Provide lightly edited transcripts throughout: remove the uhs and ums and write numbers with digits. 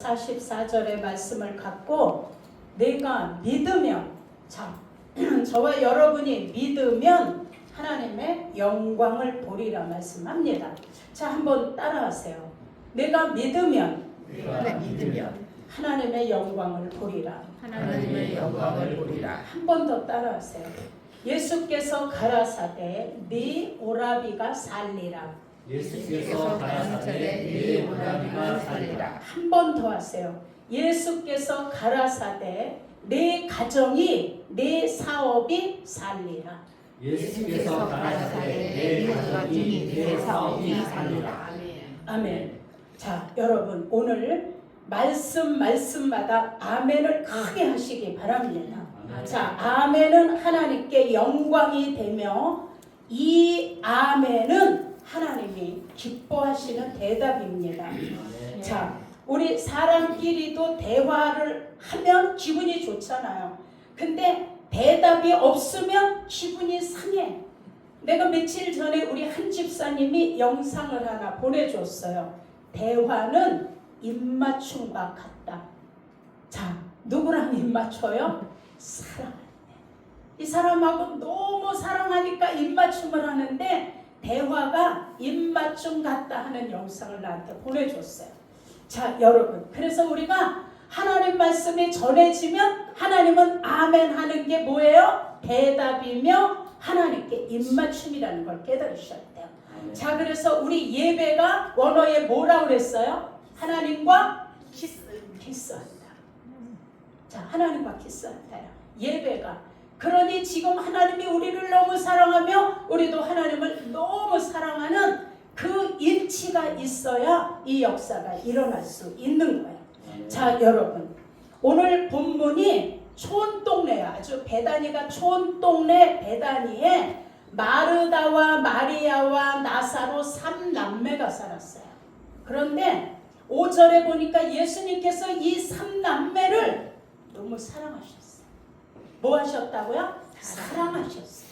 44절의 말씀을 갖고 내가 믿으면, 저와 여러분이 믿으면 하나님의 영광을 보리라 말씀합니다. 자, 한번 따라하세요. 내가 믿으면 하나님의 영광을 보리라. 하나님의 영광을 보리라. 한 번 더 따라하세요. 예수께서 가라사대 네 오라비가 살리라. 예수께서 가라사대 네 오라비가 살리라. 한 번 더 하세요. 예수께서 가라사대 내 가정이, 내 사업이 살리라. 예수께서 가라사대 내 가정이 내 사업이 살리라. 아멘. 자, 여러분 오늘 말씀마다 아멘을 크게 하시기 바랍니다. 자, 아멘은 하나님께 영광이 되며 이 아멘은 하나님이 기뻐하시는 대답입니다. 자, 우리 사람끼리도 대화를 하면 기분이 좋잖아요. 근데 대답이 없으면 기분이 상해. 내가 며칠 전에 우리 한 집사님이 영상을 하나 보내줬어요. 대화는 입맞춤과 같다. 자, 누구랑 입맞춰요? 사랑할 때. 이 사람하고 너무 사랑하니까 입맞춤을 하는데 대화가 입맞춤 같다 하는 영상을 나한테 보내줬어요. 자, 여러분, 그래서 우리가 하나님 말씀이 전해지면 하나님은 아멘 하는 게 뭐예요? 대답이며 하나님께 입맞춤이라는 걸 깨달으셔야 돼요. 자, 그래서 우리 예배가 원어에 뭐라고 그랬어요? 하나님과 키스한다. 자, 하나님과 키스한다요. 예배가. 그러니 지금 하나님이 우리를 너무 사랑하며 우리도 하나님을 너무 사랑하는 그 일치가 있어야 이 역사가 일어날 수 있는 거예요. 자, 여러분, 오늘 본문이 촌동네야. 아주 베다니가 촌동네 베다니에 마르다와 마리아와 나사로 3남매가 살았어요. 그런데 5절에 보니까 예수님께서 이 3남매를 너무 사랑하셨어요. 뭐 하셨다고요? 사랑하셨어요.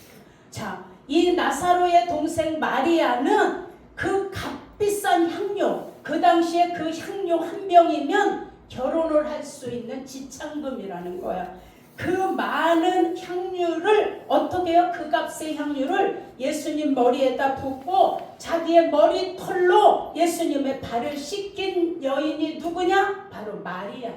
자, 이 나사로의 동생 마리아는 그 값비싼 향료, 그 당시에 그 향료 한 병이면 결혼을 할 수 있는 지참금이라는 거야. 그 많은 향유를 어떻게 해요? 그 값의 향유를 예수님 머리에다 붓고 자기의 머리털로 예수님의 발을 씻긴 여인이 누구냐? 바로 마리아야.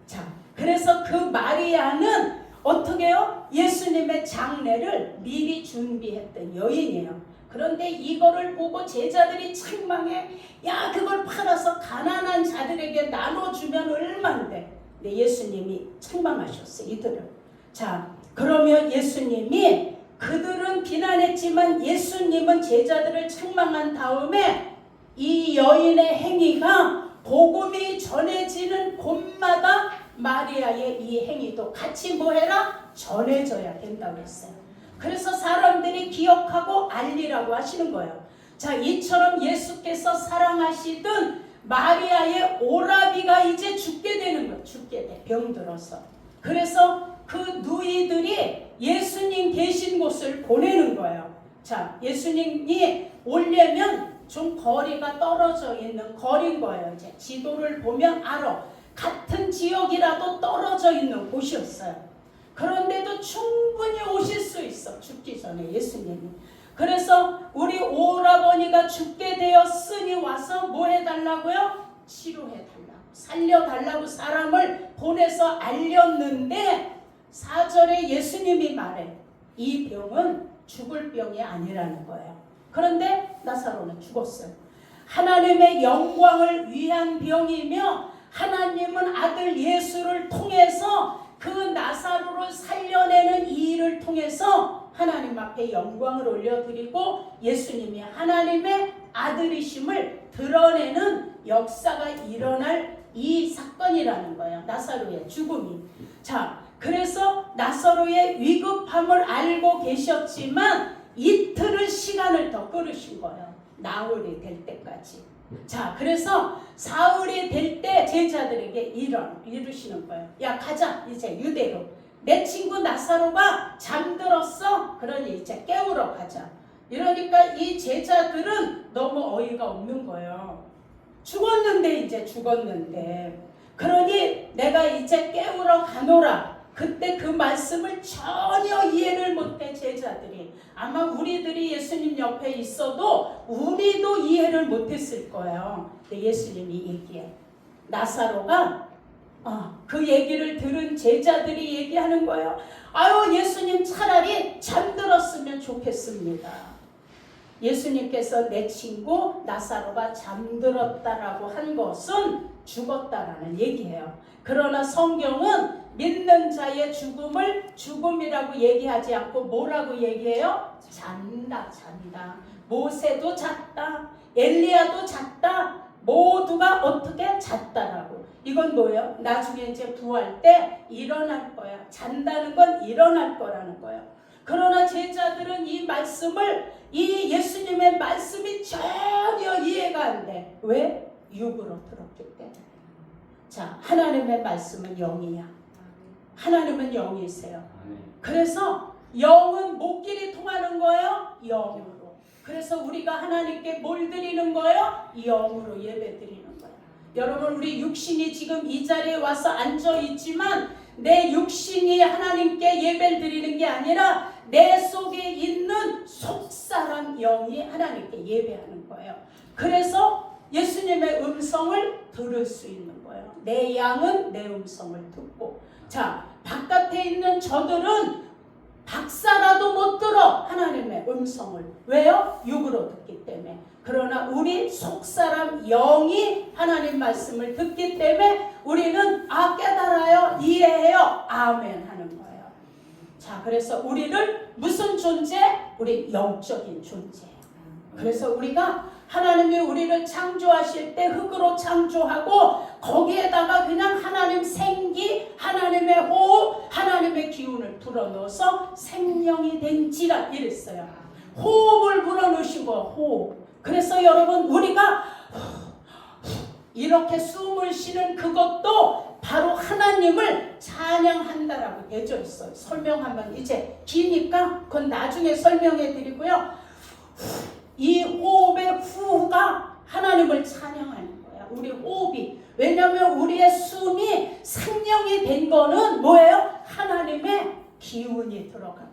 자, 그래서 그 마리아는 어떻게 해요? 예수님의 장례를 미리 준비했던 여인이에요. 그런데 이거를 보고 제자들이 책망해. 야, 그걸 팔아서 가난한 자들에게 나눠주면 얼만데. 네, 예수님이 책망하셨어요, 이들을. 자, 그러면 예수님이, 그들은 비난했지만 예수님은 제자들을 책망한 다음에 이 여인의 행위가 복음이 전해지는 곳마다 마리아의 이 행위도 같이 뭐 해라? 전해져야 된다고 했어요. 그래서 사람들이 기억하고 알리라고 하시는 거예요. 자, 이처럼 예수께서 사랑하시던 마리아의 오라비가 이제 죽게 되는 거예요. 죽게 돼. 병들어서. 그래서 그 누이들이 예수님 계신 곳을 보내는 거예요. 자, 예수님이 오려면 좀 거리가 떨어져 있는 거리인 거예요. 이제 지도를 보면 알아. 같은 지역이라도 떨어져 있는 곳이었어요. 그런데도 충분히 오실 수 있어. 죽기 전에 예수님이. 그래서 우리 오라버니가 죽게 되었으니 와서 뭐 해달라고요? 치료해달라고, 살려달라고 사람을 보내서 알렸는데 4절에 예수님이 말해. 이 병은 죽을 병이 아니라는 거예요. 그런데 나사로는 죽었어요. 하나님의 영광을 위한 병이며 하나님은 아들 예수를 통해서 그 나사로를 살려내는 이 일을 통해서 하나님 앞에 영광을 올려드리고 예수님이 하나님의 아들이심을 드러내는 역사가 일어날 이 사건이라는 거예요. 나사로의 죽음이. 자, 그래서 나사로의 위급함을 알고 계셨지만 이틀의 시간을 더 끌으신 거예요. 나흘이 될 때까지. 자, 그래서 사흘이 될 때 제자들에게 이르시는 거예요. 야, 가자 이제 유대로. 내 친구 나사로가 잠들었어. 그러니 이제 깨우러 가자. 이러니까 이 제자들은 너무 어이가 없는 거예요. 죽었는데 이제 죽었는데 그러니 내가 이제 깨우러 가노라. 그때 그 말씀을 전혀 이해를 못해 제자들이. 아마 우리들이 예수님 옆에 있어도 우리도 이해를 못했을 거예요. 근데 예수님이 얘기해. 나사로가 그 얘기를 들은 제자들이 얘기하는 거예요. 아유, 예수님 차라리 잠들었으면 좋겠습니다. 예수님께서 내 친구 나사로가 잠들었다라고 한 것은 죽었다라는 얘기예요. 그러나 성경은 믿는 자의 죽음을 죽음이라고 얘기하지 않고 뭐라고 얘기해요? 잔다. 모세도 잤다. 엘리야도 잤다. 모두가 어떻게 잤다라고. 이건 뭐예요? 나중에 이제 부활 때 일어날 거야. 잔다는 건 일어날 거라는 거예요. 그러나 제자들은 이 말씀을, 이 예수님의 말씀이 전혀 이해가 안 돼. 왜? 육으로 들었기 때문에. 자, 하나님의 말씀은 영이야. 하나님은 영이세요. 그래서 영은 뭐끼리 통하는 거예요? 영으로. 그래서 우리가 하나님께 뭘 드리는 거예요? 영으로 예배 드리는 거예요. 여러분, 우리 육신이 지금 이 자리에 와서 앉아 있지만 내 육신이 하나님께 예배를 드리는 게 아니라 내 속에 있는 속사람 영이 하나님께 예배하는 거예요. 그래서 예수님의 음성을 들을 수 있는 거예요. 내 양은 내 음성을 듣고. 자, 바깥에 있는 저들은 박사라도 못 들어 하나님의 음성을. 왜요? 육으로 듣기 때문에. 그러나 우리 속사람 영이 하나님 말씀을 듣기 때문에 우리는 깨달아요, 이해해요, 아멘 하는 거예요. 자, 그래서 우리를 무슨 존재? 우리 영적인 존재예요. 그래서 우리가 하나님이 우리를 창조하실 때 흙으로 창조하고 거기에다가 그냥 하나님 생기, 하나님의 호흡, 하나님의 기운을 불어넣어서 생명이 된지라 이랬어요. 호흡을 불어넣으신 거, 호흡. 그래서 여러분, 우리가 이렇게 숨을 쉬는 그것도 바로 하나님을 찬양한다라고 되어 있어요. 설명하면 이제 기니까 그건 나중에 설명해 드리고요. 이 호흡의 후가 하나님을 찬양하는 거야. 우리 호흡이. 왜냐하면 우리의 숨이 생명이 된 거는 뭐예요? 하나님의 기운이 들어간 거예요.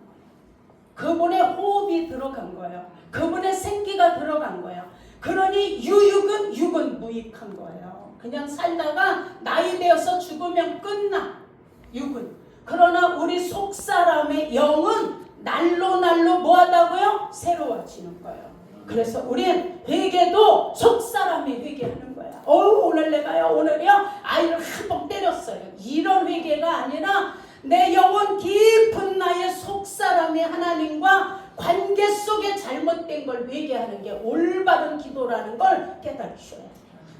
그분의 호흡이 들어간 거예요. 그분의 생기가 들어간 거예요. 그러니 육은 무익한 거예요. 그냥 살다가 나이 되어서 죽으면 끝나. 육은. 그러나 우리 속사람의 영은 날로 뭐하다고요? 새로워지는 거예요. 그래서 우리는 회개도 속사람이 회개하는 거야. 오늘 내가요, 오늘이요 아이를 한 번 때렸어요. 이런 회개가 아니라 내 영혼 깊은 나의 속사람이 하나님과 관계 속에 잘못된 걸 회개하는 게 올바른 기도라는 걸 깨달으셔야 돼요.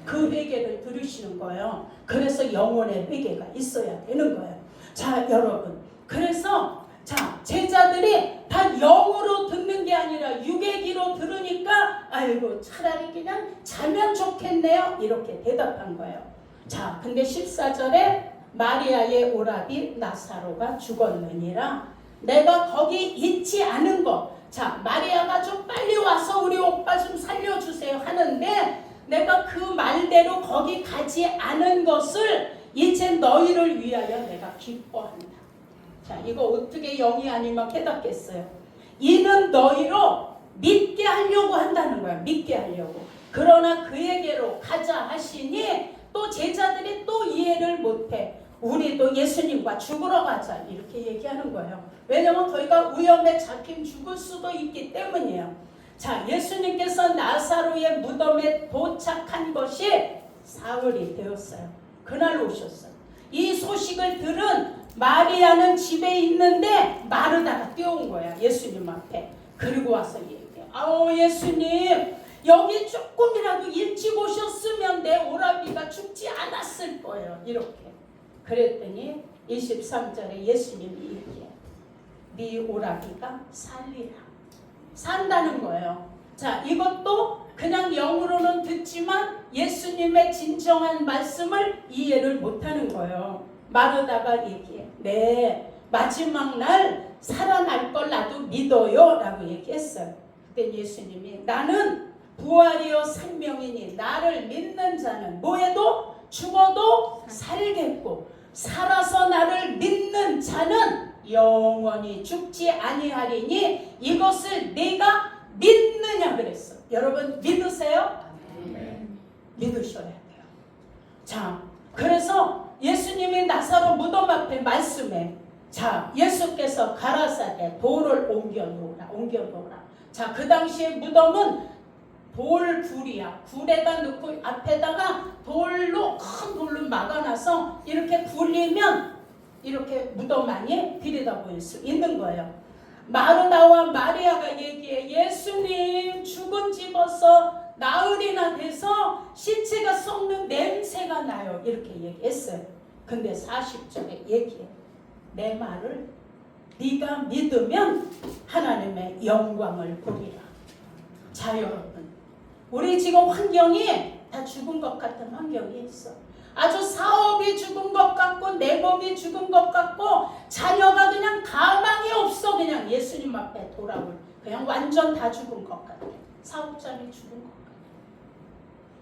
그 회개를 들으시는 거예요. 그래서 영혼의 회개가 있어야 되는 거예요. 자, 여러분, 그래서 자, 제자들이 다 영으로 듣는 게 아니라 육의 귀로 들으니까 아이고 차라리 그냥 자면 좋겠네요, 이렇게 대답한 거예요. 자, 근데 14절에 마리아의 오라비 나사로가 죽었느니라. 내가 거기 있지 않은 것. 자, 마리아가 좀 빨리 와서 우리 오빠 좀 살려주세요 하는데 내가 그 말대로 거기 가지 않은 것을 이제 너희를 위하여 내가 기뻐한다. 자, 이거 어떻게 영이 아니면 깨닫겠어요? 이는 너희로 믿게 하려고 한다는 거야. 믿게 하려고. 그러나 그에게로 가자 하시니 또 제자들이 또 이해를 못해. 우리도 예수님과 죽으러 가자 이렇게 얘기하는 거예요. 왜냐하면 저희가 위험에 잡힌 죽을 수도 있기 때문이에요. 자, 예수님께서 나사로의 무덤에 도착한 것이 사흘이 되었어요. 그날 오셨어요. 이 소식을 들은 마리아는 집에 있는데 마르다가 뛰어온 거야. 예수님 앞에. 그리고 와서 얘기해. 아우, 예수님, 여기 조금이라도 일찍 오셨으면 내 오라비가 죽지 않았을 거예요. 이렇게. 그랬더니 23절에 예수님이 얘기해. 네 오라비가 살리라. 산다는 거예요. 자, 이것도 그냥 영으로는 듣지만 예수님의 진정한 말씀을 이해를 못하는 거예요. 마르다가 얘기해. 네, 마지막 날 살아날 걸 나도 믿어요 라고 얘기했어요. 그때 예수님이 나는 부활이요 생명이니 나를 믿는 자는 뭐해도 죽어도 살겠고 살아서 나를 믿는 자는 영원히 죽지 아니하리니 이것을 네가 믿느냐 그랬어. 여러분 믿으세요? 믿으셔야 돼요. 자, 그래서 예수님이 나사로 무덤 앞에 말씀에 자, 예수께서 가라사대 돌을 옮겨놓으라. 자, 그 당시에 무덤은 돌굴이야. 굴에다 넣고 앞에다가 돌로 큰 돌로 막아놔서 이렇게 굴리면 이렇게 무덤 안에 들여다볼 수 있는 거예요. 마르다와 마리아가 얘기해. 예수님 죽은 집어서 나흘이나 돼서 시체가 썩는 냄새가 나요. 이렇게 얘기했어요. 근데 40절에 얘기해. 내 말을 네가 믿으면 하나님의 영광을 보리라. 자, 여러분, 우리 지금 환경이 다 죽은 것 같은 환경이 있어. 아주 사업이 죽은 것 같고 내 몸이 죽은 것 같고 자녀가 그냥 가망이 없어. 그냥 예수님 앞에 돌아올 그냥 완전 다 죽은 것 같아. 사업장이 죽은 것 같아.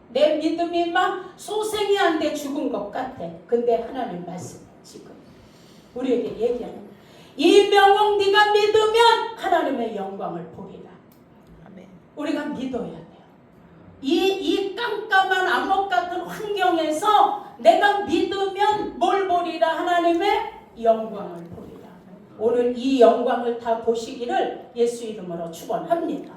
내 믿음이 막 소생이 안 돼 죽은 것 같아. 근데 하나님 말씀해 지금 우리에게 얘기하는 거야. 이명옥 네가 믿으면 하나님의 영광을 보리라. 아멘. 우리가 믿어야 돼요. 이 깜깜한 암흑 같은 환경에서 내가 믿으면 뭘 보리라? 하나님의 영광을 보리라. 오늘 이 영광을 다 보시기를 예수 이름으로 축원합니다.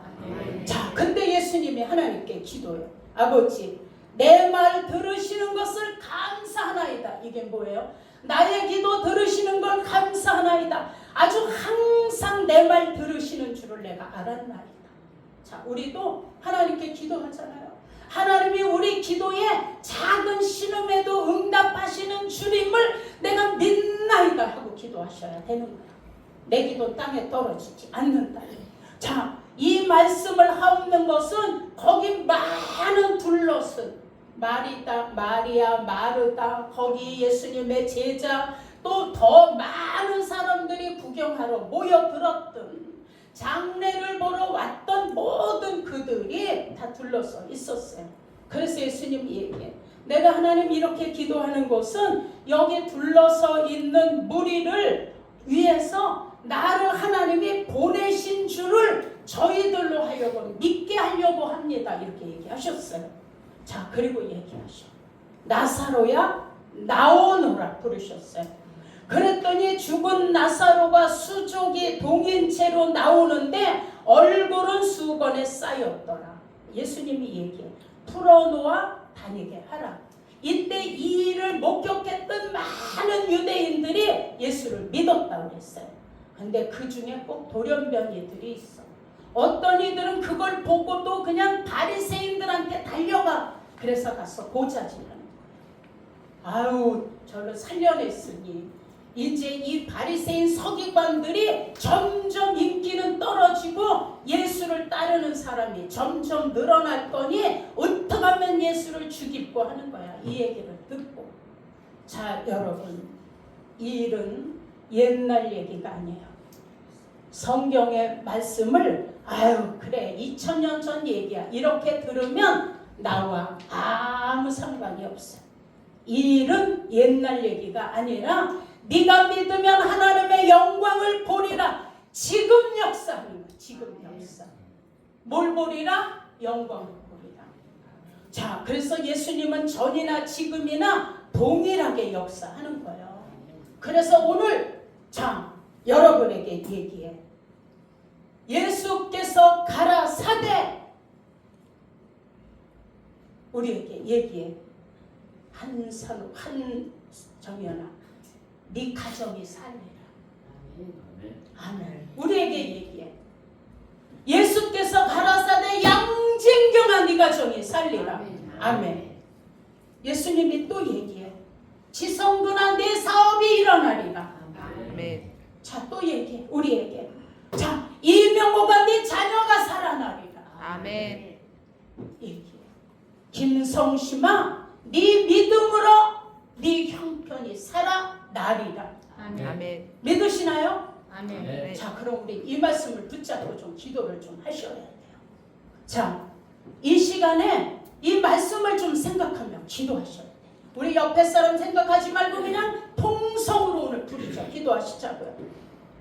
자, 근데 예수님이 하나님께 기도해요. 아버지, 내 말 들으시는 것을 감사하나이다. 이게 뭐예요? 나의 기도 들으시는 걸 감사하나이다. 아주 항상 내 말 들으시는 줄을 내가 알았나이다. 자, 우리도 하나님께 기도하잖아요. 하나님이 우리 기도에 작은 신음에도 응답하시는 주님을 내가 믿나이다 하고 기도하셔야 되는 거야. 내 기도 땅에 떨어지지 않는다. 자, 이 말씀을 하옵는 것은 거기 많은 둘러쓴 마리다, 마리아, 마르다, 거기 예수님의 제자 또 더 많은 사람들이 구경하러 모여들었던 장례를 보러 왔던 모든 그들이 다 둘러서 있었어요. 그래서 예수님이 얘기해. 내가 하나님 이렇게 기도하는 것은 여기 둘러서 있는 무리를 위해서 나를 하나님이 보내신 줄을 저희들로 하여금 믿게 하려고 합니다. 이렇게 얘기하셨어요. 자, 그리고 얘기하셔. 나사로야 나오너라 부르셨어요. 그랬더니 죽은 나사로가 수족이 동인 채로 나오는데 얼굴은 수건에 쌓였더라. 예수님이 얘기해. 풀어놓아 다니게 하라. 이때 이 일을 목격했던 많은 유대인들이 예수를 믿었다고 했어요. 근데 그 중에 꼭 돌연변이들이 있어. 어떤 이들은 그걸 보고도 그냥 바리새인들한테 달려가. 그래서 가서 고자질하는 거야. 아유, 저를 살려냈으니 이제 이 바리새인 서기관들이 점점 인기는 떨어지고 예수를 따르는 사람이 점점 늘어날 거니 어떻게 하면 예수를 죽이고 하는 거야. 이 얘기를 듣고. 자, 여러분, 이 일은 옛날 얘기가 아니에요. 성경의 말씀을 아유 그래 2000년 전 얘기야 이렇게 들으면 나와 아무 상관이 없어요. 이 일은 옛날 얘기가 아니라 네가 믿으면 하나님의 영광을 보리라. 지금 역사하는 거야. 지금 역사. 뭘 보리라? 영광을 보리라. 자, 그래서 예수님은 전이나 지금이나 동일하게 역사하는 거예요. 그래서 오늘 자, 여러분에게 얘기해. 예수께서 가라사대 우리에게 얘기해. 정연아 네 가정이 살리라. 아멘. 우리에게 얘기해. 예수께서 가라사대 양진경아 네 가정이 살리라. 아멘. 예수님이 또 얘기해. 지성근아 내 사업이 일어나리라. 아멘. 자, 또 얘기해. 우리에게. 자, 이명호가 네 자녀가 살아나리라. 아멘. 얘기해. 김성심아 네 믿음으로 네 형편이 살아나리라. 아멘. 믿으시나요? 아멘. 자, 그럼 우리 이 말씀을 붙잡고 좀 기도를 좀 하셔야 돼요. 자, 이 시간에 이 말씀을 좀 생각하며 기도하셔야 돼요. 우리 옆에 사람 생각하지 말고 그냥 통성으로 오늘 부르자 기도하시자고요.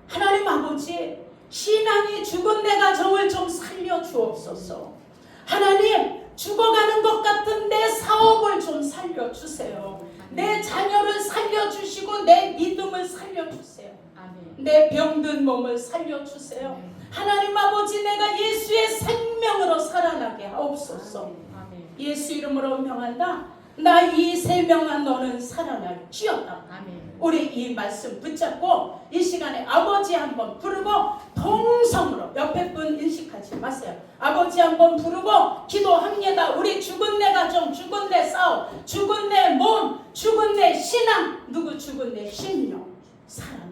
하나님 아버지, 신앙이 죽은 내 가정을 좀 살려주옵소서. 하나님, 죽어가는 것 같은 내 사업을 좀 살려주세요. 내 자녀를 살려주시고 내 믿음을 살려주세요. 내 병든 몸을 살려주세요. 하나님 아버지, 내가 예수의 생명으로 살아나게 하옵소서. 예수 이름으로 명한다. 나 이세명아 너는 살아날지어다. 우리 이 말씀 붙잡고 이 시간에 아버지 한번 부르고 통성으로, 옆에 분 인식하지 마세요. 아버지 한번 부르고 기도합니다. 우리 죽은 내 가정, 죽은 내 사업, 죽은 내 몸, 죽은 내 신앙, 누구 죽은 내 심령 살아나요.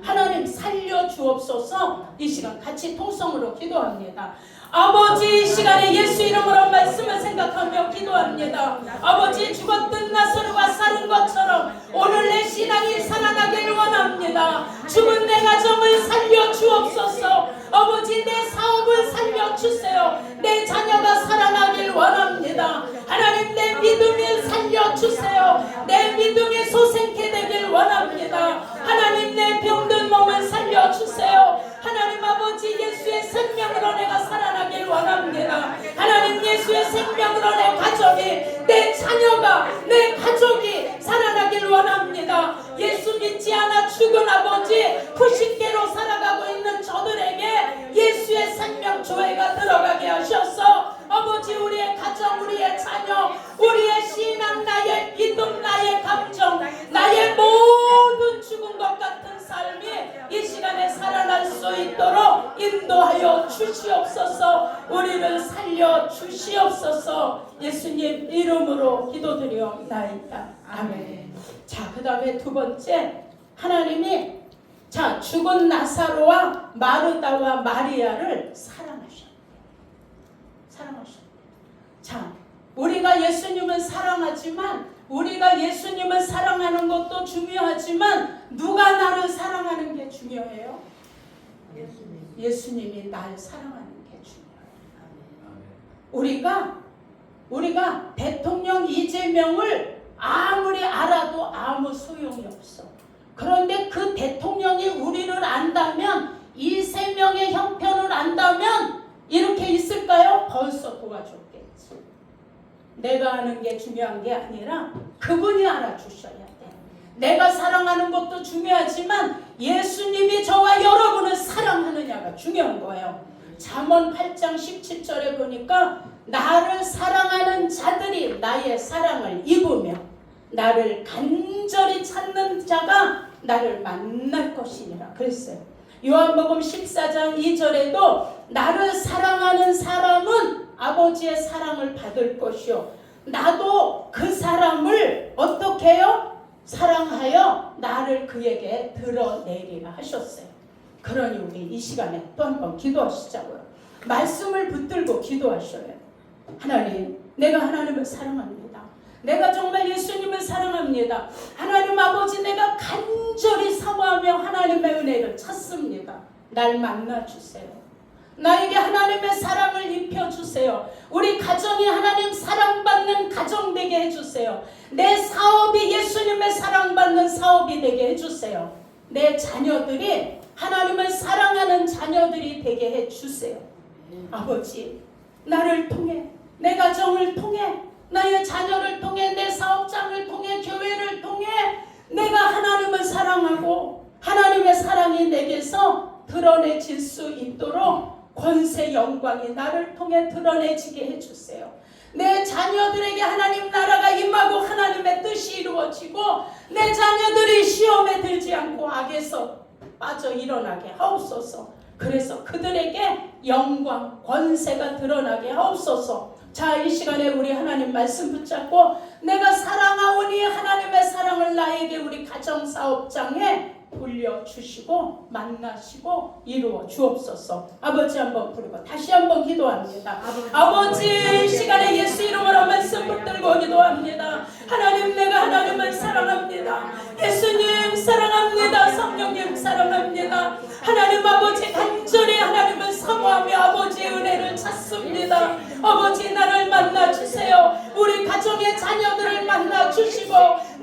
하나님 살려주옵소서. 이 시간 같이 통성으로 기도합니다. 아버지, 이 시간에 예수 이름으로 말씀을 생각하며 기도합니다. 아버지, 죽었던 나사로가 사는 것처럼 오늘 내 신앙이 살아나기를 원합니다. 죽은 내 가정을 살려주옵소서. 아버지, 내 사업을 살려주세요. 내 자녀가 살아나길 원합니다. 하나님, 내 믿음을 살려주세요. 내 믿음이 소생케 되길 원합니다. 하나님, 내 병든 몸을 살려주세요. 하나님 아버지, 예수의 생명으로 내가 살아나길 원합니다. 하나님, 예수의 생명으로 내 가정이, 내 자녀가, 내 가족이 살아나길 원합니다. 예수 믿지 않아 죽은 아버지, 푸신계로 살아가고 있는 저들에게 예수의 생명 조회가 들어가게 하셔서 아버지, 우리의 가정, 우리의 자녀, 우리의 신앙, 나의 믿음, 나의 감정, 나의 모든 죽은 것 같은 삶이 이 시간에 살아날 수 있도록 인도하여 주시옵소서. 우리를 살려 주시옵소서. 예수님 이름으로 기도드리옵나이다. 아멘. 자, 그 다음에 두 번째, 하나님이 죽은 나사로와 마르다와 마리아를 사랑하셨다. 자, 우리가 예수님을 사랑하지만, 우리가 예수님을 사랑하는 것도 중요하지만 누가 나를 사랑하는 게 중요해요? 예수님이 날 사랑하는 게 중요해요. 우리가 대통령 이재명을 아무리 알아도 아무 소용이 없어. 그런데 그 대통령이 우리를 안다면, 이세명의 형편을 안다면 이렇게 있을까요? 벌써 도와줬겠지. 내가 아는 게 중요한 게 아니라 그분이 알아주셔야 돼. 내가 사랑하는 것도 중요하지만 예수님이 저와 여러분을 사랑하느냐가 중요한 거예요. 잠언 8장 17절에 보니까 나를 사랑하는 자들이 나의 사랑을 입으며 나를 간절히 찾는 자가 나를 만날 것이니라 그랬어요. 요한복음 14장 2절에도 나를 사랑하는 사람은 아버지의 사랑을 받을 것이요, 나도 그 사람을 어떻게 해요? 사랑하여 나를 그에게 드러내리라 하셨어요. 그러니 우리 이 시간에 또 한 번 기도하시자고요. 말씀을 붙들고 기도하셔요. 하나님, 내가 하나님을 사랑합니다. 내가 정말 예수님을 사랑합니다. 하나님 아버지, 내가 간절히 사모하며 하나님의 은혜를 찾습니다. 날 만나주세요. 나에게 하나님의 사랑을 입혀주세요. 우리 가정이 하나님 사랑받는 가정 되게 해주세요. 내 사업이 예수님의 사랑받는 사업이 되게 해주세요. 내 자녀들이 하나님을 사랑하는 자녀들이 되게 해주세요. 아버지, 나를 통해, 내 가정을 통해, 나의 자녀를 통해, 내 사업장을 통해, 교회를 통해 내가 하나님을 사랑하고 하나님의 사랑이 내게서 드러내질 수 있도록 권세 영광이 나를 통해 드러내지게 해주세요. 내 자녀들에게 하나님 나라가 임하고 하나님의 뜻이 이루어지고 내 자녀들이 시험에 들지 않고 악에서 빠져 일어나게 하옵소서. 그래서 그들에게 영광, 권세가 드러나게 하옵소서. 자, 이 시간에 우리 하나님 말씀 붙잡고 내가 사랑하오니 하나님의 사랑을 나에게 우리 가정사업장에 돌려주시고 만나시고 이루어 주옵소서. 아버지 한번 부르고 다시 한번 기도합니다. 아버지, 이 시간에 예수 이름으로 말씀 붙들고 기도합니다. 하나님, 내가 하나님을 사랑합니다. 예수님 사랑합니다. 성령님 사랑합니다. 하나님 아버지, 간절히 하나님을 사모하며 아버지의 은혜를 찾습니다. 아버지 나를 만나 주세요. 우리 가정의 자녀들을 만나 주시고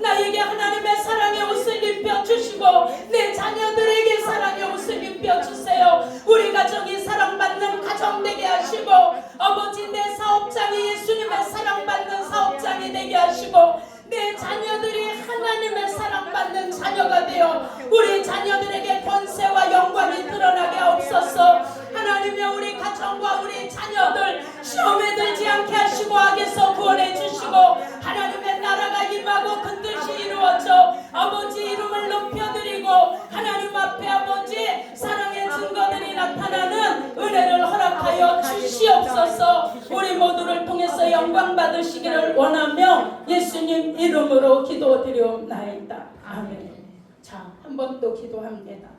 나에게 하나님의 사랑의 옷을 입혀 주시고 내 자녀들에게 사랑의 옷을 입혀 주세요. 우리 가정이 사랑받는 가정 되게 하시고 아버지 내 사업장이 예수님의 사랑받는 사업장이 되게 하시고 내 자녀들이 하나님의 사랑받는 자녀가 되어 우리 자녀들에게 권세와 영광이 드러나게 하옵소서. 하나님이여 우리 가정과 우리 자녀들 시험에 들지 않게 하시고 악에서 구원해 주시고 하나님의 나라가 임하고 큰 뜻이 이루어져 아버지 이름을 높여드리고 하나님 앞에 아버지 사랑의 증거들이 나타나는 은혜를 허락하여 주시옵소서. 우리 모두를 통해서 영광 받으시기를 원하며 예수님 이름으로 기도드리옵나이다. 아멘. 자, 한 번 또 기도합니다.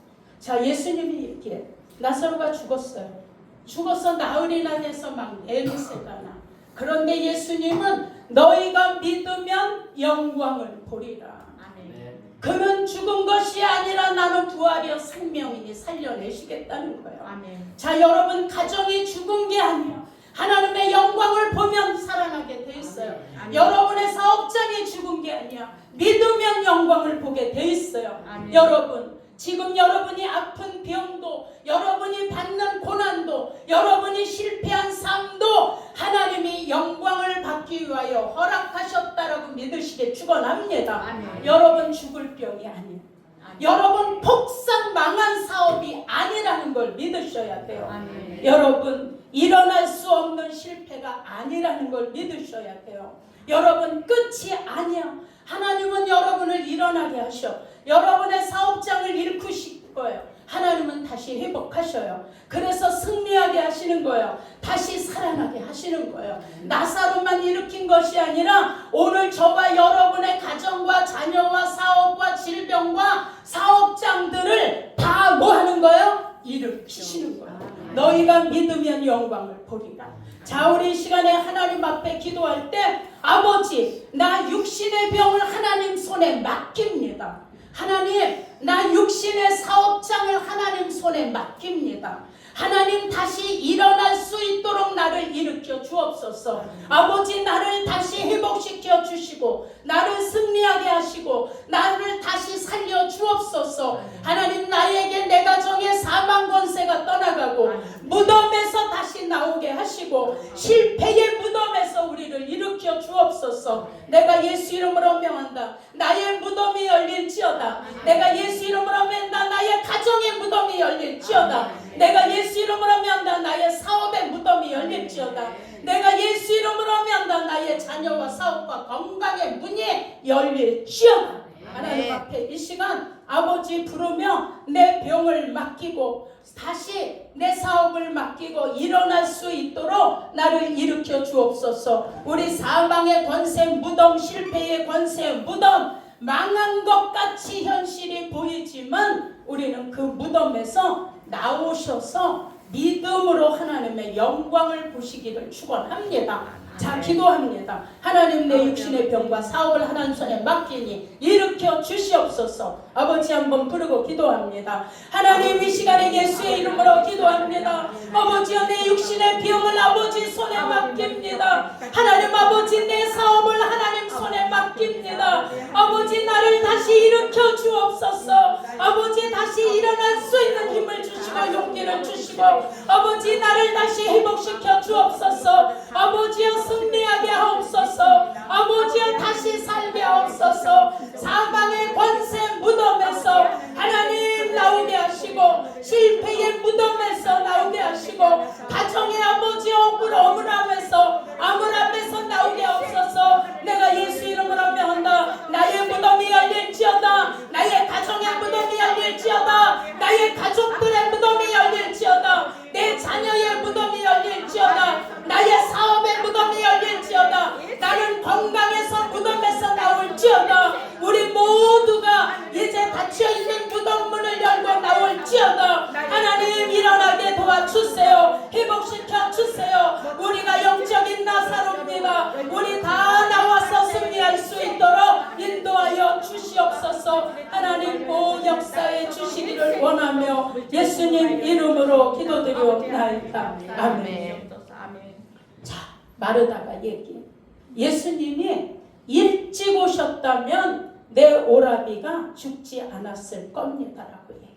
자, 예수님이 이렇게 나사로가 죽었어요. 죽어서 나흘이나 돼서 막 냄새가 나. 그런데 예수님은 너희가 믿으면 영광을 보리라. 아멘. 그는 죽은 것이 아니라 나는 부활이여 생명이니 살려내시겠다는 거예요. 아멘. 자, 여러분 가정이 죽은 게 아니야. 하나님의 영광을 보면 살아나게 돼 있어요. 아멘. 여러분의 사업장이 죽은 게 아니야. 믿으면 영광을 보게 돼 있어요. 아멘. 여러분 지금 여러분이 아픈 병도 여러분이 받는 고난도 여러분이 실패한 삶도 하나님이 영광을 받기 위하여 허락하셨다라고 믿으시게 축원합니다. 아멘. 여러분 죽을 병이 아니에요. 아멘. 여러분 폭삭 망한 사업이 아니라는 걸 믿으셔야 돼요. 아멘. 여러분 일어날 수 없는 실패가 아니라는 걸 믿으셔야 돼요. 여러분 끝이 아니야. 하나님은 여러분을 일어나게 하셔. 여러분의 사업장을 일으키실 거예요. 하나님은 다시 회복하셔요. 그래서 승리하게 하시는 거예요. 다시 살아나게 하시는 거예요. 나사로만 일으킨 것이 아니라 오늘 저와 여러분의 가정과 자녀와 사업과 질병과 사업장들을 다 뭐 하는 거예요? 일으키시는 거예요. 너희가 믿으면 영광을 보리라. 자, 우리 이 시간에 하나님 앞에 기도할 때 아버지 나 육신의 병을 하나님 손에 맡깁니다. 하나님 나 육신의 사업장을 하나님 손에 맡깁니다. 하나님 다시 일어날 수 있도록 나를 일으켜 주옵소서. 아버지 나를 다시 회복시켜 주시고 나를 승리하게 하시고 나를 다시 살려 주옵소서. 하나님 나에게 내 가정의 사망 권세가 떠나가고 무덤에서 다시 나오게 하시고 실패의 무덤에서 우리를 일으켜 주옵소서. 내가 예수 이름으로 명한다. 나의 무덤이 열릴지어다. 내가 예수 이름으로 명한다. 나의 가정의 무덤이 열릴지어다. 내가 예수 이름으로 명한다. 나의 사업의 무덤이 열릴지어다. 내가 예수 이름으로 명한다. 나의 자녀와 사업과 건강의 문이 열릴지어다. 하나님 앞에 이 시간 아버지 부르며 내 병을 맡기고 다시 내 사업을 맡기고 일어날 수 있도록 나를 일으켜 주옵소서. 우리 사망의 권세 무덤, 실패의 권세 무덤, 망한 것 같이 현실이 보이지만 우리는 그 무덤에서 나오셔서 믿음으로 하나님의 영광을 보시기를 축원합니다. 자, 기도합니다. 하나님 내 육신의 병과 사업을 하나님 손에 맡기니 일으켜 주시옵소서. 아버지 한번 부르고 기도합니다. 하나님 이 시간에 예수의 이름으로 기도합니다. 아버지여 내 육신의 병을 아버지 손에 맡깁니다. 하나님 아버지 내 사업을 하나님 손에 맡깁니다. 아버지 나를 다시 일으켜 주옵소서. 아버지 다시 일어날 수 있는 힘을 주시고 용기를 주시고 아버지 나를 다시 회복시켜 주옵소서. 아버지여 승리하게 하옵소서. 아버지여 다시 살게 하옵소서. 사망의 권세 무덤에서 하나님 나오게 하시고 실패의 무덤에서 나오게 하시고 가정의 아버지 억울함에서 암울함에서 나오게 하옵소서. 내가 예수 이름으로 명한다. 나의 무덤이 열릴지어다. 나의 가정의 무덤이 열릴지어다. 나의 가족들의 무덤이 열릴지어다. 내 자녀의 무덤이 열릴지어다. 나의 사업의 무덤이 열릴지어다. 나는 건강에서 무덤에서 나올지어다. 우리 모두가 이제 닫혀있는 무덤 문을 열고 나올지어다. 하나님 일어나게 도와주세요. 회복시켜 주세요. 우리가 영적인 나사로입니다. 우리 다 나와서 승리할 수 있도록 인도하여 주시옵소서. 하나님 꼭 역사해 주시기를 원하며 예수님 이름으로 기도드리옵나이다. 아멘. 자, 마르다가 얘기해. 예수님이 일찍 오셨다면 내 오라비가 죽지 않았을 겁니다라고 얘기해.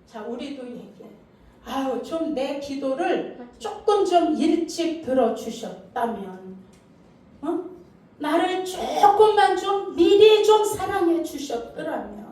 자, 우리도 얘기해. 아유, 좀 내 기도를 조금 좀 일찍 들어주셨다면, 나를 조금만 좀 미리 좀 사랑해 주셨더라면,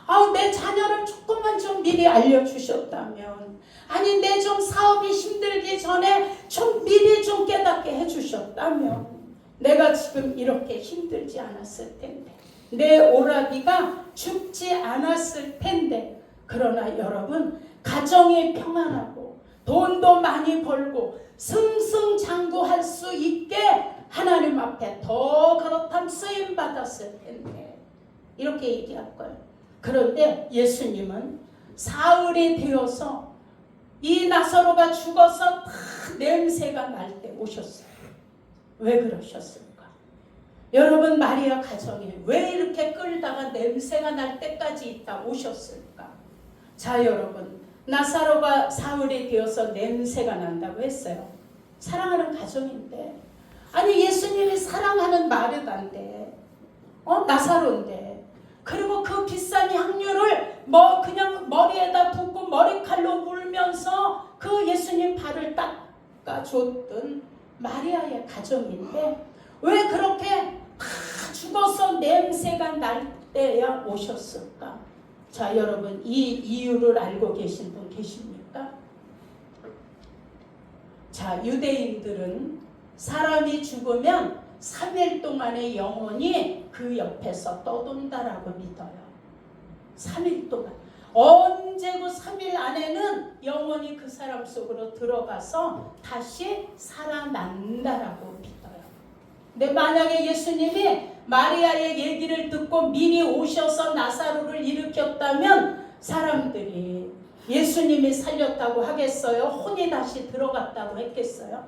아우, 내 자녀를 조금만 좀 미리 알려주셨다면, 아니, 내 좀 사업이 힘들기 전에 좀 미리 좀 깨닫게 해주셨다면, 내가 지금 이렇게 힘들지 않았을 텐데, 내 오라비가 죽지 않았을 텐데. 그러나 여러분, 가정이 평안하고 돈도 많이 벌고 승승장구할 수 있게 하나님 앞에 더 그렇다면 쓰임 받았을 텐데, 이렇게 얘기할 거예요. 그런데 예수님은 사흘이 되어서 이 나사로가 죽어서 다 냄새가 날 때 오셨어요. 왜 그러셨을까? 여러분, 마리아 가정에 왜 이렇게 끌다가 냄새가 날 때까지 있다 오셨을까? 자, 여러분, 나사로가 사흘이 되어서 냄새가 난다고 했어요. 사랑하는 가정인데, 아니, 예수님이 사랑하는 마르다인데, 나사로인데, 그리고 그 비싼 향유를 그냥 머리에다 붓고 머리칼로 물면서 그 예수님 발을 닦아줬던 마리아의 가정인데, 왜 그렇게 다 죽어서 냄새가 날 때야 오셨을까? 자, 여러분, 이 이유를 알고 계신 분 계십니까? 자, 유대인들은 사람이 죽으면 3일 동안의 영혼이 그 옆에서 떠돈다라고 믿어요. 3일 동안. 언제고 3일 안에는 영혼이 그 사람 속으로 들어가서 다시 살아난다라고 믿어요. 근데 만약에 예수님이 마리아의 얘기를 듣고 미리 오셔서 나사로를 일으켰다면 사람들이 예수님이 살렸다고 하겠어요? 혼이 다시 들어갔다고 했겠어요?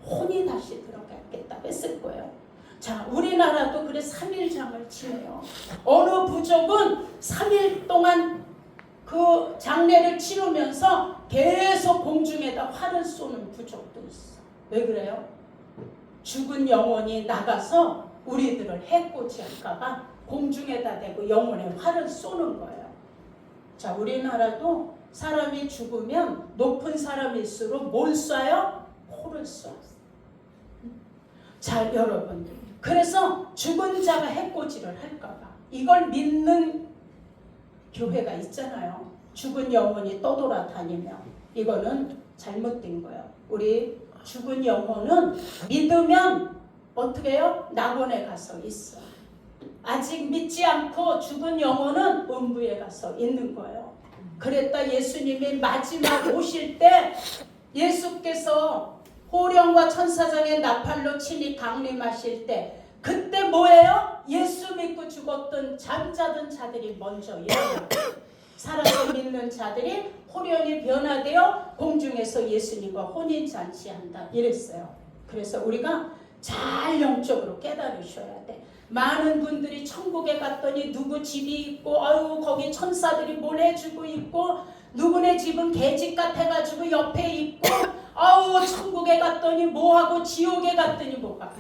혼이 다시 들어갔겠다고 했을 거예요. 자, 우리나라도 그래 3일장을 치네요. 어느 부족은 3일 동안 그 장례를 치르면서 계속 공중에다 활을 쏘는 부족도 있어. 왜 그래요? 죽은 영혼이 나가서 우리들을 해코지할까봐 공중에다 대고 영혼에 활을 쏘는 거예요. 자, 우리나라도 사람이 죽으면 높은 사람일수록 뭘 쏴요? 코를 쏴. 자, 여러분, 그래서 죽은 자가 해코지를 할까봐 이걸 믿는 교회가 있잖아요. 죽은 영혼이 떠돌아다니며. 이거는 잘못된 거예요. 우리 죽은 영혼은 믿으면 어떻게 해요? 낙원에 가서 있어. 아직 믿지 않고 죽은 영혼은 음부에 가서 있는 거예요. 그랬다 예수님이 마지막 오실 때 예수께서 호령과 천사장의 나팔로 친히 강림하실 때 그때 뭐예요? 예수 믿고 죽었던 잠자던 자들이 먼저 일어나요. 살아서 믿는 자들이 호령이 변화되어 공중에서 예수님과 혼인잔치한다 이랬어요. 그래서 우리가 잘 영적으로 깨달으셔야 돼. 많은 분들이 천국에 갔더니 누구 집이 있고 아유 거기 천사들이 뭘 해주고 있고 누구네 집은 개집 같아가지고 옆에 있고 아우 천국에 갔더니 뭐하고 지옥에 갔더니 뭐가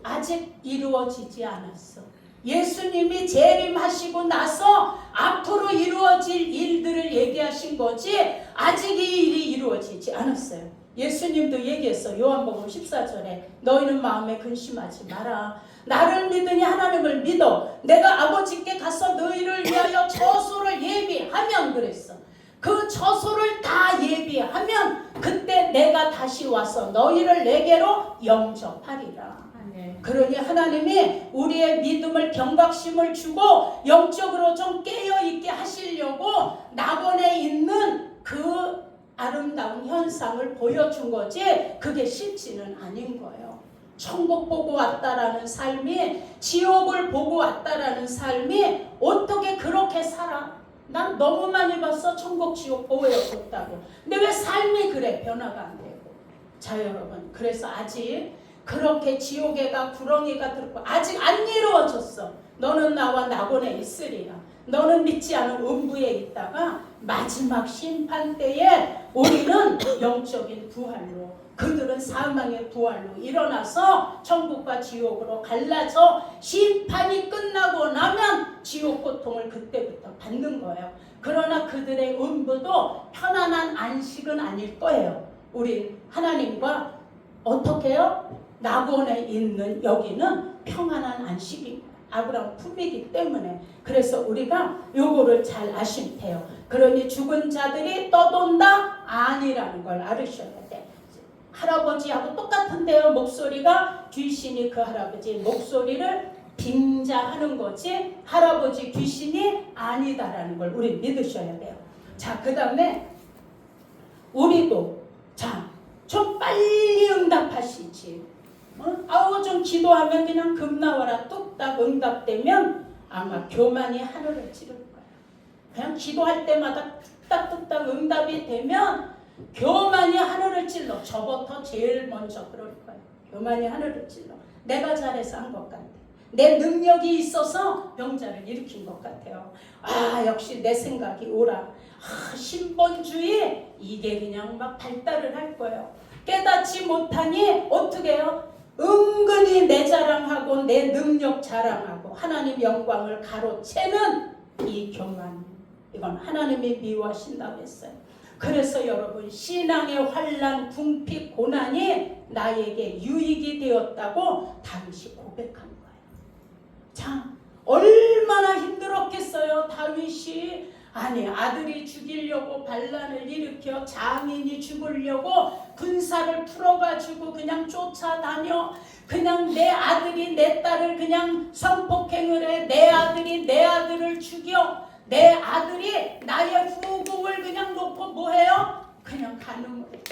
아직 이루어지지 않았어. 예수님이 재림하시고 나서 앞으로 이루어질 일들을 얘기하신 거지 아직 이 일이 이루어지지 않았어요. 예수님도 얘기했어. 요한복음 14절에 너희는 마음에 근심하지 마라. 나를 믿으니 하나님을 믿어. 내가 아버지께 가서 너희를 위하여 처소를 예비하면 그랬어. 그 처소를 다 예비하면 그때 내가 다시 와서 너희를 내게로 영접하리라. 그러니 하나님이 우리의 믿음을 경각심을 주고 영적으로 좀 깨어있게 하시려고 낙원에 있는 그 아름다운 현상을 보여준 거지 그게 쉽지는 아닌 거예요. 천국 보고 왔다라는 삶이 지옥을 보고 왔다라는 삶이 어떻게 그렇게 살아? 난 너무 많이 봤어. 천국 지옥 보여줬다고. 근데 왜 삶이 그래? 변화가 안 되고. 자, 여러분, 그래서 아직 그렇게 지옥에가 구렁이가 들고 아직 안 이루어졌어. 너는 나와 낙원에 있으리라. 너는 믿지 않은 음부에 있다가 마지막 심판 때에 우리는 영적인 부활로 그들은 사망의 부활로 일어나서 천국과 지옥으로 갈라져 심판이 끝나고 나면 지옥 고통을 그때부터 받는 거예요. 그러나 그들의 음부도 편안한 안식은 아닐 거예요. 우리 하나님과 어떻게 해요? 낙원에 있는 여기는 평안한 안식입니다. 아브라함 품이기 때문에. 그래서 우리가 요거를 잘 아시면 돼요. 그러니 죽은 자들이 떠돈다? 아니라는 걸 알으셔야 돼. 할아버지하고 똑같은데요. 목소리가 귀신이 그 할아버지 목소리를 빙자하는 거지 할아버지 귀신이 아니다라는 걸 우리 믿으셔야 돼요. 자, 그 다음에 우리도 자, 좀 빨리 응답하시지. 아우 좀 기도하면 그냥 금 나와라 뚝딱 응답되면 아마 교만이 하늘을 찌를 거야. 그냥 기도할 때마다 뚝딱뚝딱 응답이 되면 교만이 하늘을 찔러. 저부터 제일 먼저 그럴 거야. 교만이 하늘을 찔러. 내가 잘해서 한 것 같아. 내 능력이 있어서 병자를 일으킨 것 같아요. 아, 역시 내 생각이 옳아. 아, 신본주의 이게 그냥 막 발달을 할 거예요. 깨닫지 못하니 어떻게 해요? 은근히 내 자랑하고 내 능력 자랑하고 하나님 영광을 가로채는 이 교만. 이건 하나님이 미워하신다고 했어요. 그래서 여러분 신앙의 환난, 궁핍, 고난이 나에게 유익이 되었다고 다윗이 고백한 거예요. 자, 얼마나 힘들었겠어요. 다윗이 아니 아들이 죽이려고 반란을 일으켜 장인이 죽으려고 군사를 풀어가지고 그냥 쫓아다녀. 그냥 내 아들이 내 딸을 그냥 성폭행을 해. 내 아들이 내 아들을 죽여. 내 아들이 나의 후궁을 그냥 놓고 뭐해요? 그냥 가늠을 해.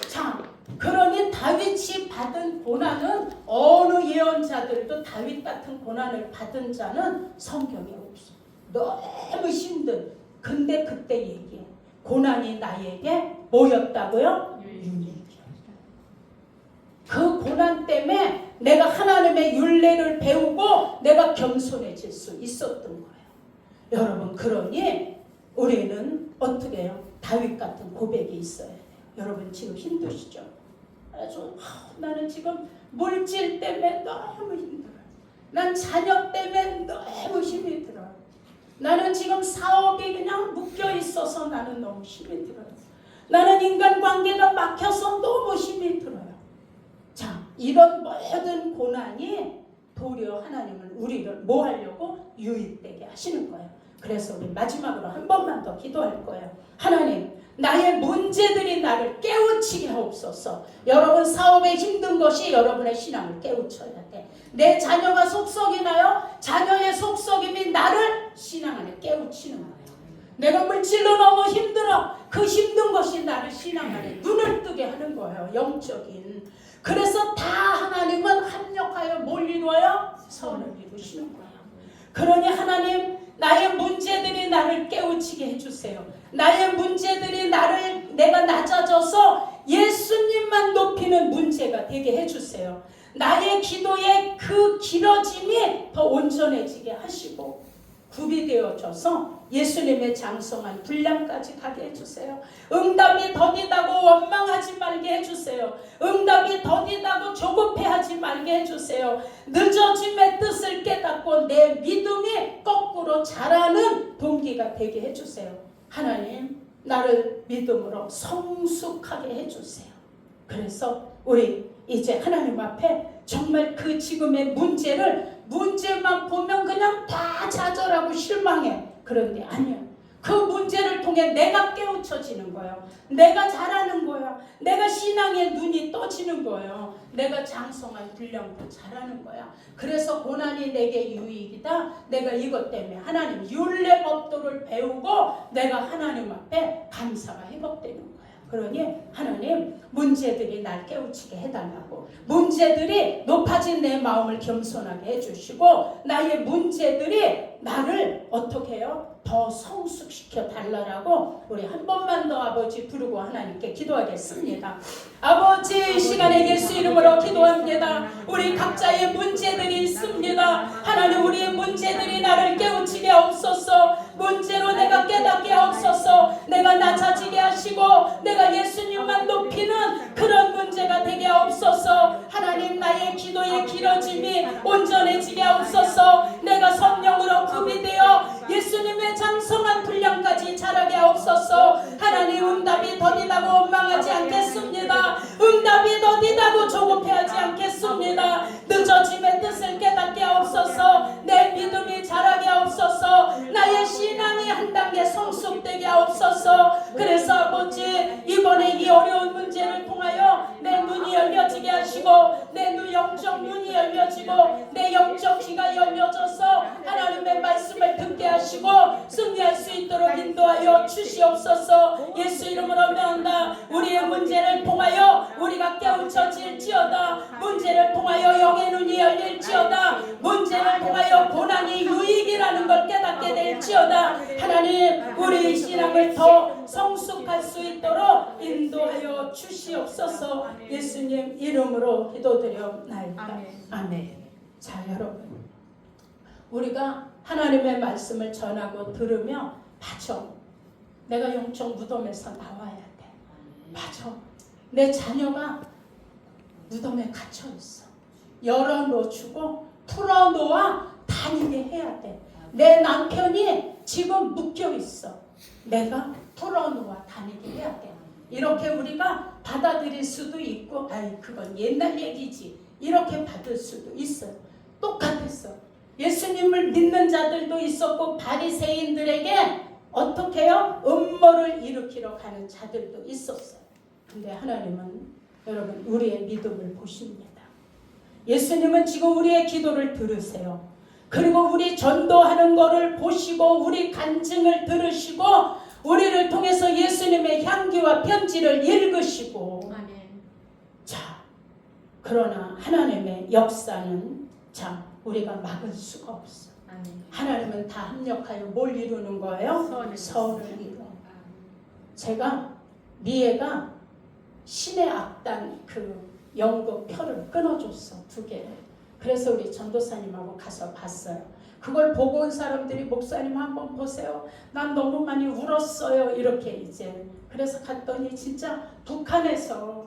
자, 그러니 다윗이 받은 고난은 어느 예언자들도 다윗 같은 고난을 받은 자는 성경에 없어. 너무 힘든. 근데 그때 얘기해. 고난이 나에게 뭐였다고요? 윤리였다. 그 고난 때문에 내가 하나님의 윤례를 배우고 내가 겸손해질 수 있었던 거예요. 여러분, 그러니 우리는 어떻게 해요? 다윗 같은 고백이 있어야 돼요. 여러분 지금 힘드시죠? 나는 지금 물질 때문에 너무 힘들어요. 난 자녀 때문에 너무 힘이 들어요. 나는 지금 사업이 그냥 묶여 있어서 나는 너무 힘이 들어요. 나는 인간관계가 막혀서 너무 힘이 들어요. 자, 이런 모든 고난이 도리어 하나님은 우리를 뭐 하려고? 유익되게 하시는 거예요. 그래서 우리 마지막으로 한 번만 더 기도할 거예요. 하나님, 나의 문제들이 나를 깨우치게 하옵소서. 여러분 사업에 힘든 것이 여러분의 신앙을 깨우쳐야 돼. 내 자녀가 속썩이나요? 자녀의 속썩임이 나를 신앙 안에 깨우치는 거예요. 내가 물질로 너무 힘들어. 그 힘든 것이 나를 신앙 안에 눈을 뜨게 하는 거예요. 영적인. 그래서 다 하나님은 합력하여 뭘 이루어요? 선을 이루시는 거예요. 그러니 하나님, 나의 문제들이 나를 깨우치게 해주세요. 나의 문제들이 내가 낮아져서 예수님만 높이는 문제가 되게 해주세요. 나의 기도의 그 길어짐이 더 온전해지게 하시고 굽이 되어져서 예수님의 장성한 분량까지 가게 해주세요. 응답이 더디다고 원망하지 말게 해주세요. 응답이 더디다고 조급해하지 말게 해주세요. 늦어짐의 뜻을 깨닫고 내 믿음이 거꾸로 자라는 동기가 되게 해주세요. 하나님, 나를 믿음으로 성숙하게 해주세요. 그래서 우리 이제 하나님 앞에 정말 그 지금의 문제만 보면 그냥 다 좌절하고 실망해. 그런데 아니야. 그 문제를 통해 내가 깨우쳐지는 거예요. 내가 자라는 거야. 내가 신앙의 눈이 떠지는 거예요. 내가 장성한 분량도 자라는 거야. 그래서 고난이 내게 유익이다. 내가 이것 때문에 하나님 율례 법도를 배우고 내가 하나님 앞에 감사가 회복되는 거예요. 그러니 하나님, 문제들이 날 깨우치게 해달라고, 문제들이 높아진 내 마음을 겸손하게 해주시고 나의 문제들이 나를 어떻게 해요? 더 성숙시켜 달라고 우리 한 번만 더 아버지 부르고 하나님께 기도하겠습니다. 아버지, 이 시간에 예수 이름으로 기도합니다. 우리 각자의 문제들이 있습니다. 하나님, 우리의 문제들이 나를 깨우치게 하옵소서. 문제로 내가 깨닫게 하옵소서. 내가 낮아지게 하시고 내가 예수님만 높이는 그 믿어짐이 온전해지게 하옵소서. 내가 성령으로 급이 되어 예수님의 장성한 분량까지 자라게 하옵소서. 하나님 응답이 더디다고 원망하지 않겠습니다. 응답이 더디다고 조급해하지 않겠습니다. 늦어짐의 뜻을 깨닫게 하옵소서. 내 믿음이 자라게 하옵소서. 나의 신앙이 한 단계 성숙되게 하옵소서. 그래서 아버지 이번에 이 어려운 문제를 통하여 내 눈이 열려지게 하시고 내 영적 눈이 열려지고 내 영적 귀가 열려져서 하나님의 말씀을 듣게 하시고 승리할 수 있도록 인도하여 주시옵소서. 예수 이름으로 명한다. 우리의 문제를 통하여 우리가 깨우쳐질지어다. 문제를 통하여 영의 눈이 열릴지어다. 문제를 통하여 고난이 유익이라는 걸 깨닫게 될지어다. 하나님 우리 신앙을 더 성숙할 수 있도록 인도하여 주시옵소서. 예수님 이름으로 기도드려옵나이다. 아멘. 자 여러분, 우리가 하나님의 말씀을 전하고 들으며 맞아, 내가 영적 무덤에서 나와야 돼. 맞아, 내 자녀가 무덤에 갇혀 있어. 열어놓주고 풀어놓아 다니게 해야 돼. 내 남편이 지금 묶여 있어. 내가 풀어놓아 다니게 해야 돼. 이렇게 우리가 받아들일 수도 있고, 아이 그건 옛날 얘기지, 이렇게 받을 수도 있어요. 똑같았어. 예수님을 믿는 자들도 있었고 바리새인들에게 어떻게 해요? 음모를 일으키러 가는 자들도 있었어요. 근데 하나님은 여러분 우리의 믿음을 보십니다. 예수님은 지금 우리의 기도를 들으세요. 그리고 우리 전도하는 거를 보시고 우리 간증을 들으시고 우리를 통해서 예수님의 향기와 편지를 읽으시고, 자 그러나 하나님의 역사는 자 우리가 막을 수가 없어. 하나님은 다 합력하여 뭘 이루는 거예요? 서울을 이루어. 제가 미애가 신의 악단 그 연극 표를 끊어줬어, 2개를. 그래서 우리 전도사님하고 가서 봤어요. 그걸 보고 온 사람들이 목사님 한번 보세요. 난 너무 많이 울었어요. 이렇게 이제. 그래서 갔더니 진짜 북한에서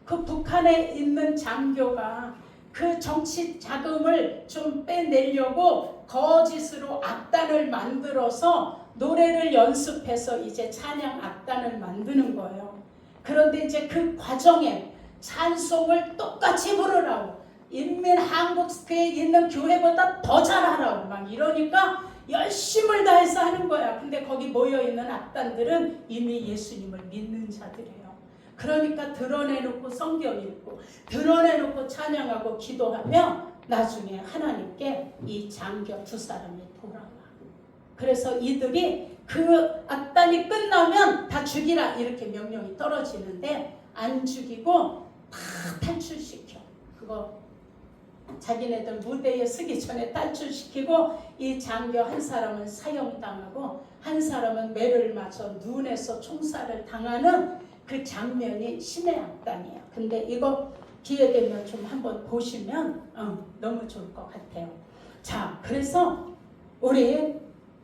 그 북한에 있는 장교가 그 정치 자금을 좀 빼내려고 거짓으로 악단을 만들어서 노래를 연습해서 이제 찬양 악단을 만드는 거예요. 그런데 이제 그 과정에 찬송을 똑같이 부르라고, 인민한국교회에 있는 교회보다 더 잘하라고 막 이러니까 열심을 다해서 하는 거야. 근데 거기 모여있는 악단들은 이미 예수님을 믿는 자들이에요. 그러니까 드러내놓고 성경 읽고 드러내놓고 찬양하고 기도하며 나중에 하나님께 이 장교 2사람이 돌아와. 그래서 이들이 그 악단이 끝나면 다 죽이라 이렇게 명령이 떨어지는데 안 죽이고 다 탈출시켜. 그거 자기네들 무대에 서기 전에 탈출시키고 이 장교 한 사람은 사형당하고 한 사람은 매를 맞아 눈에서 총살을 당하는 그 장면이 신의 악단이에요. 근데 이거 기회 되면 좀 한번 보시면 너무 좋을 것 같아요. 자, 그래서 우리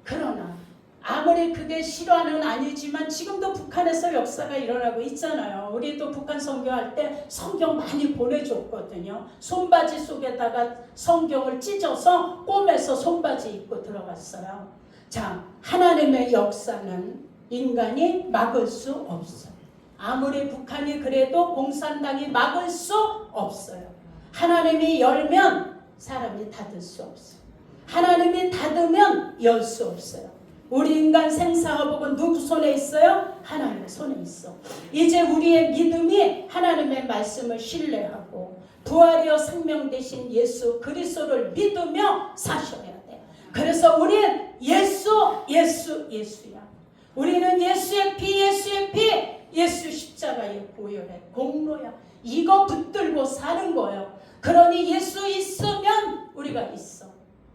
그러나 아무리 그게 실화는 아니지만 지금도 북한에서 역사가 일어나고 있잖아요. 우리도 북한 선교할 때 성경 많이 보내줬거든요. 손바지 속에다가 성경을 찢어서 꿰매서 손바지 입고 들어갔어요. 자, 하나님의 역사는 인간이 막을 수 없어요. 아무리 북한이 그래도 공산당이 막을 수 없어요. 하나님이 열면 사람이 닫을 수 없어요. 하나님이 닫으면 열 수 없어요. 우리 인간 생사화복은 누구 손에 있어요? 하나님의 손에 있어. 이제 우리의 믿음이 하나님의 말씀을 신뢰하고 부활이여 생명 되신 예수 그리스도를 믿으며 사셔야 돼. 그래서 우리는 예수야. 우리는 예수의 피, 예수 십자가의 보혈의 공로야. 이거 붙들고 사는 거예요. 그러니 예수 있으면 우리가 있어.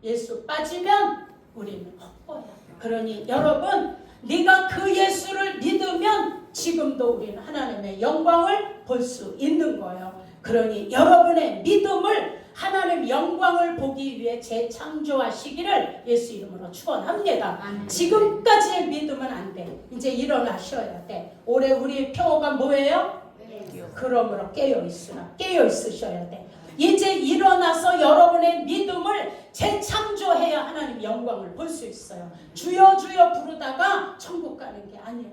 예수 빠지면 우리는 헛보야. 그러니 여러분, 네가 그 예수를 믿으면 지금도 우리는 하나님의 영광을 볼 수 있는 거예요. 그러니 여러분의 믿음을 하나님 영광을 보기 위해 재창조하시기를 예수 이름으로 축원합니다. 지금까지의 믿음은 안 돼. 이제 일어나셔야 돼. 올해 우리 표어가 뭐예요? 그러므로 깨어 있으셔야 돼. 이제 일어나서 여러분의 믿음을 재창조해야 하나님 영광을 볼 수 있어요. 주여 주여 부르다가 천국 가는 게 아니에요.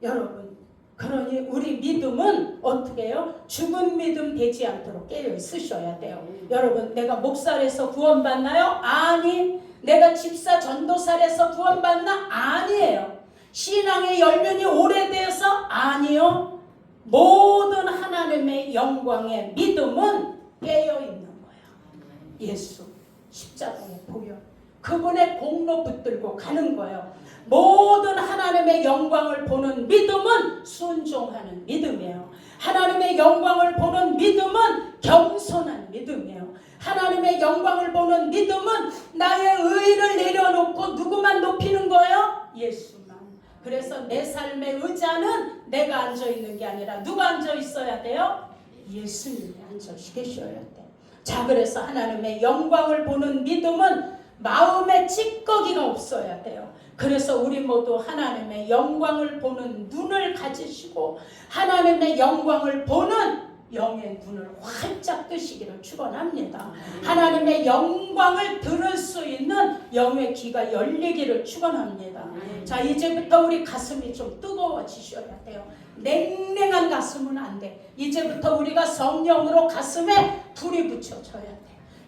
여러분, 그러니 우리 믿음은 어떻게 해요? 죽은 믿음 되지 않도록 깨어 있으셔야 돼요. 여러분, 내가 목살에서 구원받나요? 아니. 내가 집사 전도살에서 구원받나? 아니에요. 신앙의 열면이 오래돼서? 아니요. 모든 하나님의 영광의 믿음은 깨어 있는 거예요. 예수 십자가의 보혈, 그분의 공로 붙들고 가는 거예요. 모든 하나님의 영광을 보는 믿음은 순종하는 믿음이에요. 하나님의 영광을 보는 믿음은 겸손한 믿음이에요. 하나님의 영광을 보는 믿음은 나의 의를 내려놓고 누구만 높이는 거예요? 예수만. 그래서 내 삶의 의자는 내가 앉아있는 게 아니라 누가 앉아있어야 돼요? 예수님이 앉아계셔야 돼요. 자, 그래서 하나님의 영광을 보는 믿음은 마음에 찌꺼기가 없어야 돼요. 그래서 우리 모두 하나님의 영광을 보는 눈을 가지시고 하나님의 영광을 보는 영의 눈을 활짝 뜨시기를 축원합니다. 하나님의 영광을 들을 수 있는 영의 귀가 열리기를 축원합니다. 자, 이제부터 우리 가슴이 좀 뜨거워지셔야 돼요. 냉랭한 가슴은 안 돼. 이제부터 우리가 성령으로 가슴에 불이 붙여져야 돼요.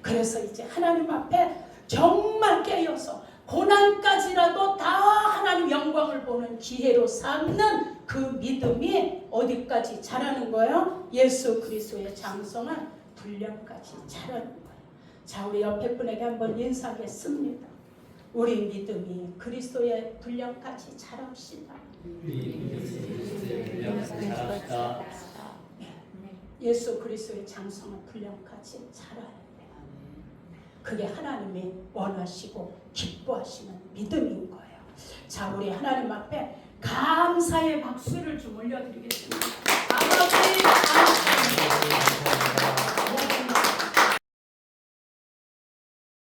그래서 이제 하나님 앞에 정말 깨어서 고난까지라도 다 하나님 영광을 보는 기회로 삼는 그 믿음이 어디까지 자라는 거예요? 예수 그리스도의 장성한 분량까지 자라는 거예요. 자, 우리 옆에 분에게 한번 인사하겠습니다. 우리 믿음이 그리스도의 분량까지 자랍시다. 예수 그리스도의 장성한 분량까지 자라야 돼요. 그게 하나님이 원하시고 기뻐하시는 믿음인 거예요. 자, 우리 하나님 앞에 감사의 박수를 좀 올려드리겠습니다. 아버지